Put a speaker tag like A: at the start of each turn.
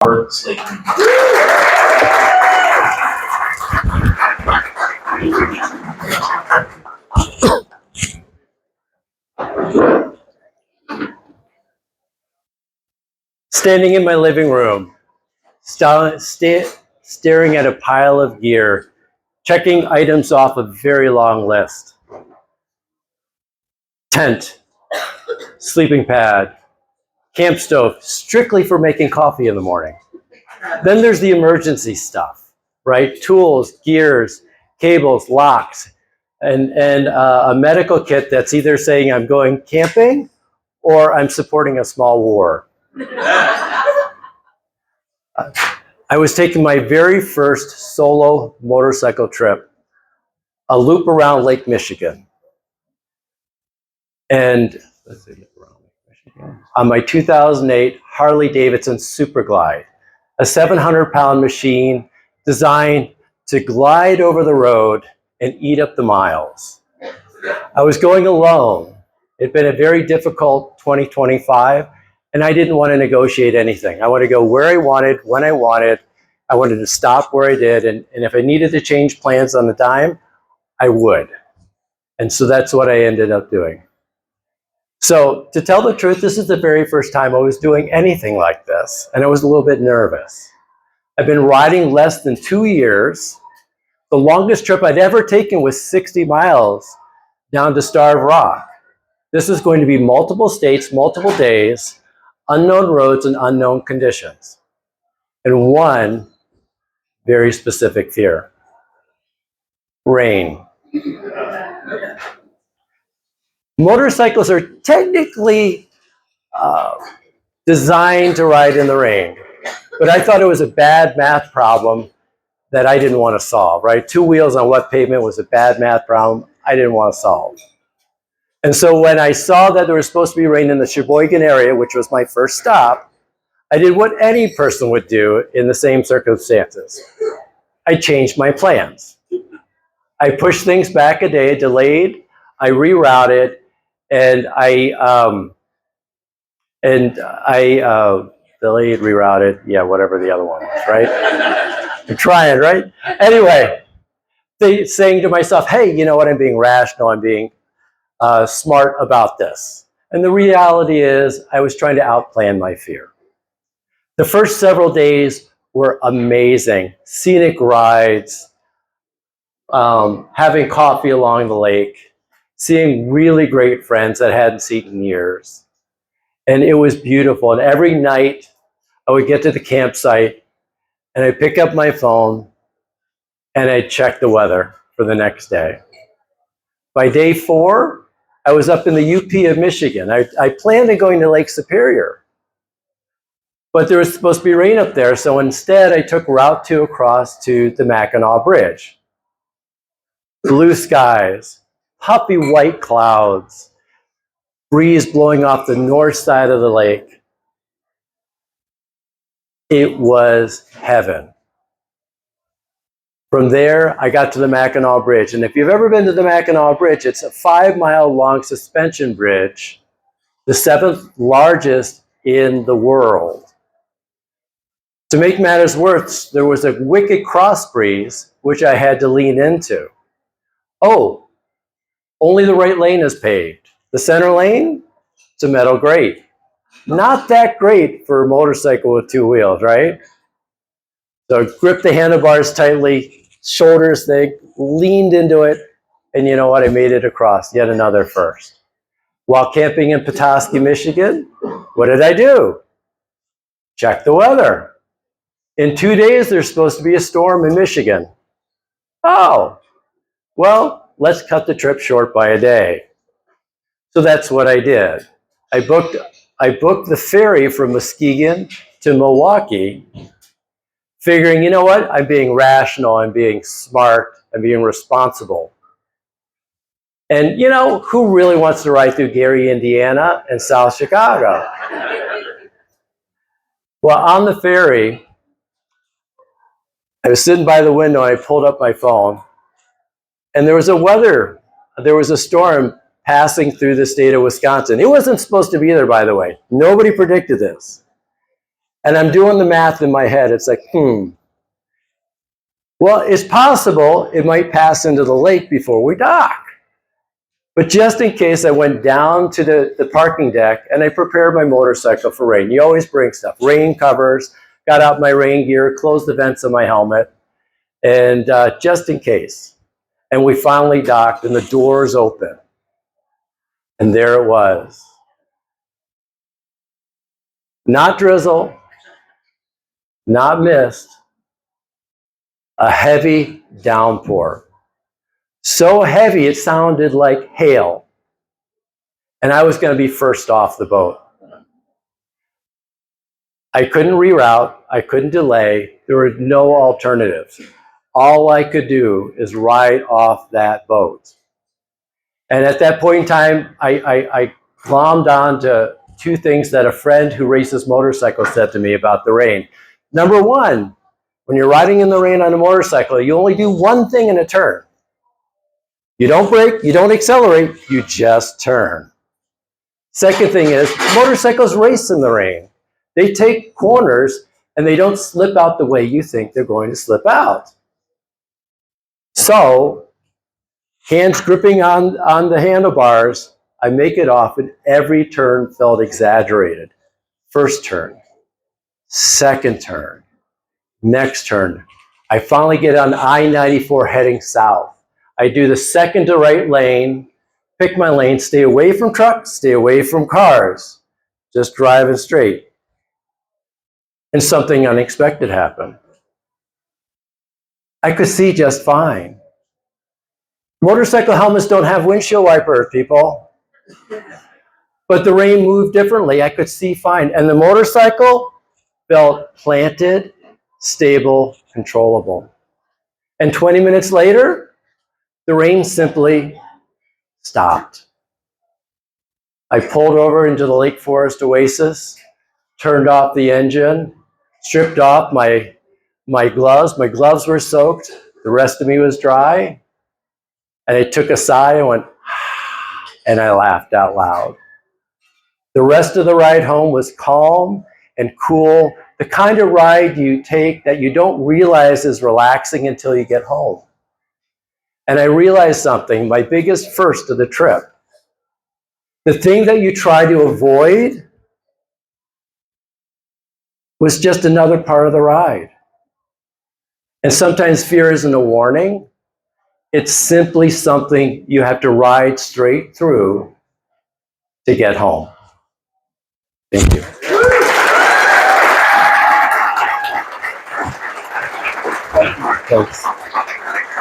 A: for sleep.
B: Standing in my living room, staring at a pile of gear, checking items off a very long list. Tent, sleeping pad, camp stove, strictly for making coffee in the morning. Then there's the emergency stuff, right? Tools, gears, cables, locks, and a medical kit that's either saying I'm going camping or I'm supporting a small war. I was taking my very first solo motorcycle trip, a loop around Lake Michigan. And let's see, on my 2008 Harley-Davidson Super Glide, a 700-pound machine designed to glide over the road and eat up the miles. I was going alone. It'd been a very difficult 2025, and I didn't want to negotiate anything. I wanted to go where I wanted, when I wanted. I wanted to stop where I did, and if I needed to change plans on the dime, I would. And so that's what I ended up doing. So to tell the truth, this is the very first time I was doing anything like this, and I was a little bit nervous. I've been riding less than 2 years. The longest trip I'd ever taken was 60 miles down to Starved Rock. This is going to be multiple states, multiple days, unknown roads and unknown conditions. And one very specific fear: rain. Motorcycles are technically designed to ride in the rain, but I thought it was a bad math problem that I didn't want to solve, right? 2 wheels on wet pavement was a bad math problem I didn't want to solve. And so when I saw that there was supposed to be rain in the Sheboygan area, which was my first stop, I did what any person would do in the same circumstances. I changed my plans. I pushed things back a day, delayed, I rerouted, and I delayed, rerouted, yeah, whatever the other one was, right? I'm trying, right? Anyway, saying to myself, hey, you know what, I'm being rational, I'm being smart about this. And the reality is I was trying to outplan my fear. The first several days were amazing. Scenic rides, having coffee along the lake, seeing really great friends that I hadn't seen in years. And it was beautiful. And every night I would get to the campsite and I'd pick up my phone and I'd check the weather for the next day. By day 4, I was up in the UP of Michigan. I planned on going to Lake Superior, but there was supposed to be rain up there. So instead I took Route 2 across to the Mackinac Bridge. Blue skies, puffy white clouds, breeze blowing off the north side of the lake. It was heaven. From there, I got to the Mackinac Bridge. And if you've ever been to the Mackinac Bridge, it's a 5-mile-long suspension bridge, the 7th largest in the world. To make matters worse, there was a wicked cross breeze, which I had to lean into. Oh, only the right lane is paved. The center lane, it's a metal grate. Not that great for a motorcycle with 2 wheels, right? So I gripped the handlebars tightly, shoulders thick, leaned into it, and you know what? I made it across, yet another first. While camping in Petoskey, Michigan, what did I do? Check the weather. In 2 days, there's supposed to be a storm in Michigan. Oh, well, let's cut the trip short by a day. So that's what I did. I booked the ferry from Muskegon to Milwaukee, figuring, you know what? I'm being rational, I'm being smart, I'm being responsible. And you know, who really wants to ride through Gary, Indiana and South Chicago? Well, on the ferry, I was sitting by the window and I pulled up my phone, and there was a storm passing through the state of Wisconsin. It wasn't supposed to be there, by the way. Nobody predicted this. And I'm doing the math in my head. It's like, well, it's possible it might pass into the lake before we dock. But just in case, I went down to the parking deck and I prepared my motorcycle for rain. You always bring stuff, rain covers, got out my rain gear, closed the vents of my helmet, and just in case. And we finally docked and the doors open. And there it was. Not drizzle, not mist, a heavy downpour. So heavy it sounded like hail. And I was going to be first off the boat. I couldn't reroute, I couldn't delay, there were no alternatives. All I could do is ride off that boat. And at that point in time, I glommed on to two things that a friend who races motorcycles said to me about the rain. Number one, when you're riding in the rain on a motorcycle, you only do one thing in a turn. You don't brake, you don't accelerate, you just turn. Second thing is, motorcycles race in the rain. They take corners and they don't slip out the way you think they're going to slip out. So, hands gripping on the handlebars, I make it off and every turn felt exaggerated. First turn, second turn, next turn. I finally get on I-94 heading south. I do the second to right lane, pick my lane, stay away from trucks, stay away from cars, just driving straight. And something unexpected happened. I could see just fine. Motorcycle helmets don't have windshield wipers, people. But the rain moved differently. I could see fine. And the motorcycle felt planted, stable, controllable. And 20 minutes later, the rain simply stopped. I pulled over into the Lake Forest Oasis, turned off the engine, stripped off my gloves. My gloves were soaked. The rest of me was dry. And I took a sigh and went, and I laughed out loud. The rest of the ride home was calm and cool, the kind of ride you take that you don't realize is relaxing until you get home. And I realized something, my biggest first of the trip. The thing that you try to avoid was just another part of the ride. And sometimes fear isn't a warning. It's simply something you have to ride straight through to get home. Thank you. Thanks.